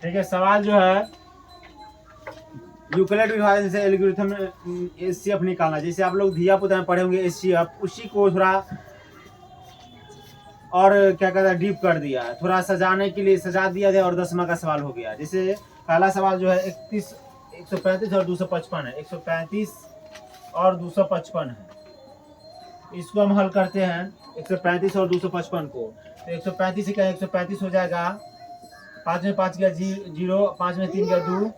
ठीक है, सवाल जो है यूक्लिड विभाजन से एल्गोरिथम एचसीएफ निकालना। जैसे आप लोग धिया पुता में पढ़े होंगे एचसीएफ, उसी को थोड़ा और क्या कहता है डीप कर दिया, थोड़ा सजाने के लिए सजा दिया जाए और 10वां का सवाल हो गया। जैसे पहला सवाल जो है 135 और 255 है, 135 और 255 है। इसको हम हल करते हैं 135 और 255 को। तो 135 से क्या 135 हो जाएगा, 5 में 5 गया 0, 5 में 3 गया 2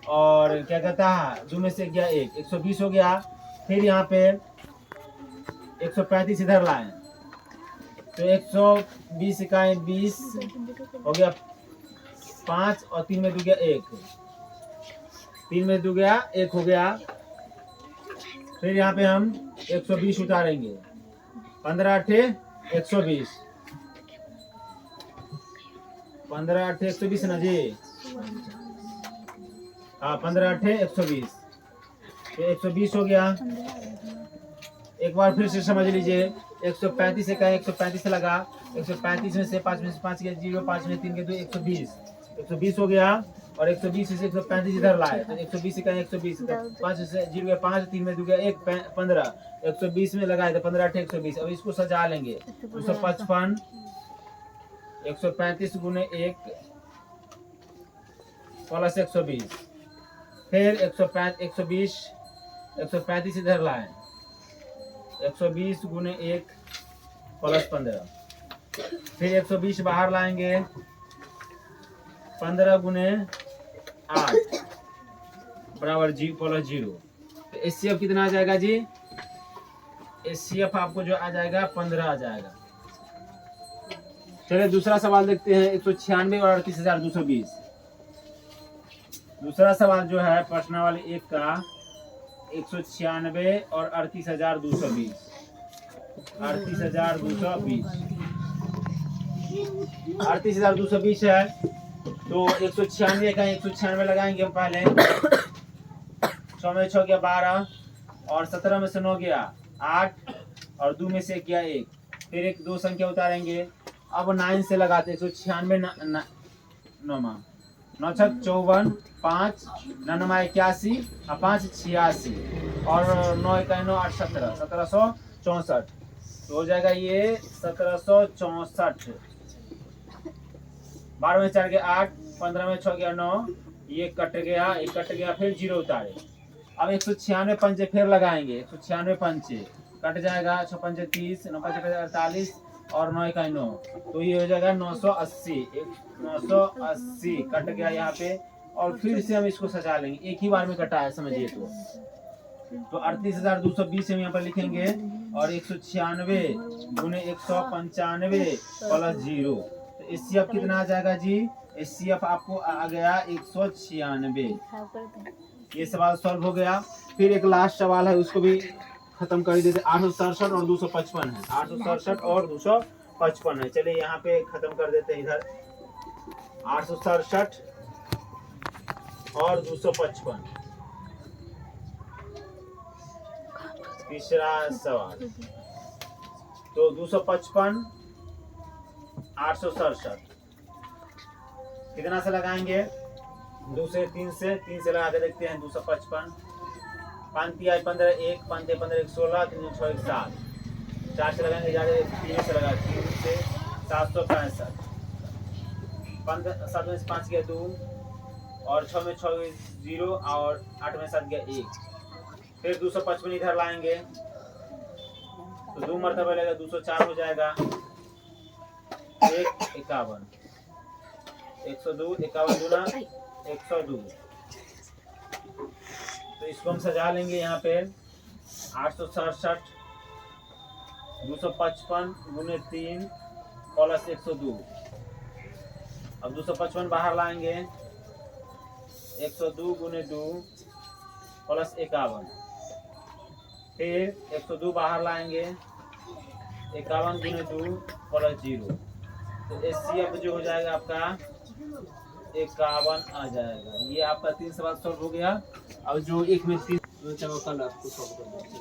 और क्या कहता है 2 में से गया 1, 120 हो गया। फिर यहाँ पे 135 इधर लाए तो 120 इकाई 20 हो गया 5 और 3 में 2 गया 1, 3 में 2 गया 1 हो गया। फिर यहाँ पे हम 120 उतारेंगे, 15 8 120, 15 8 120 ना जी, हाँ 15 8 120, तो 120 हो गया। एक बार फिर से समझ लीजिए, 135 से कहे 135 लगा, 135 में से 5 में से 5 गया 0, 5 में 3 गया 2, 120, 120 हो गया। और 120 से 135 इधर लाए तो 120 से कहे 120, 5 से 0 गया 5, 3 में 2 गया 1, 15, 120 में लगाए तो 15 8 120। अब इसको सजा लेंगे, 255 135 गुने 1 प्लस 120, फिर 120 135 इधर लाए, 120 गुने 1 प्लस 15, फिर 120 बाहर लाएंगे, 15 गुने 8 बराबर जी प्लस 0। तो एचसीएफ कितना आ जाएगा जी, एचसीएफ आपको जो आ जाएगा 15 आ जाएगा। चलिए दूसरा सवाल देखते हैं, 196 और 38,220। दूसरा सवाल जो है प्रश्नावली 1 का 196 और 38,220, 38,220, 38,220 है। तो 196 का 196 लगाएंगे हम पहले, 6 में 6 गया 12 और 17 में से 9 गया 8 और 2 में से गया 1, फिर एक 2 संख्या उतारेंगे। अब 9 से लगाते 196 9 9 6 54, 5 9 81 और 5 86 और 9 1 9 8 17, 1764। तो हो जाएगा ये 1764। 12 में 4 गया 8, 15 में 6 गया 9, ये कट गया, फिर 0 उतारे। अब 196 पंचे फिर लगाएंगे, 196 पंचे कट जाएगा, 6 पंचे 30, 9 पंचे 48 और 9 1 9, तो ये हो जाएगा 980। 980 कट गया यहाँ पे और फिर से हम इसको सजा लेंगे, एक ही बार में कटा है समझिए। तो 38,220 हम यहाँ पर लिखेंगे और 196 गुने 195 प्लस 0। तो एचसीएफ कितना आ जाएगा जी, एचसीएफ आपको आ गया 196। ये सवाल सॉल्व हो गया। फिर एक लास्ट सवाल है, उसको भी खत्म कर देते। 867 और 255 है, 867 और 255 है। चलिए यहाँ पे खत्म कर देते हैं इधर, 867 और 255। तीसरा सवाल, तो 255 867 कितना से लगाएंगे, 2 से 3 से लगा के देखते हैं। 255 5 3 15 1, 5 15 1 16, 3 6 1 7, 4 से लगाएंगे, 3 से लगा 3 से 765, 7 में से 5 गया 2 और 6 में 6 0 और 8 में 7 गया 1। फिर 255 इधर लाएंगे तो 2 मरतबा लगेगा, 204 हो जाएगा। 1 51, 102 51 दूना 102। तो इसको हम सजा लेंगे यहाँ पे, 867 255 गुने 3 प्लस 102। अब 255 बाहर लाएंगे, 102 गुने 2 प्लस 51, फिर 102 बाहर लाएंगे, 51 गुने 2 प्लस 0। तो एचसीएफ जो हो जाएगा आपका 51 आ जाएगा। ये आपका 3 सवाल सॉल्व हो गया। अब जो एक में 3 चलो कल आपको सॉल्व कर देंगे।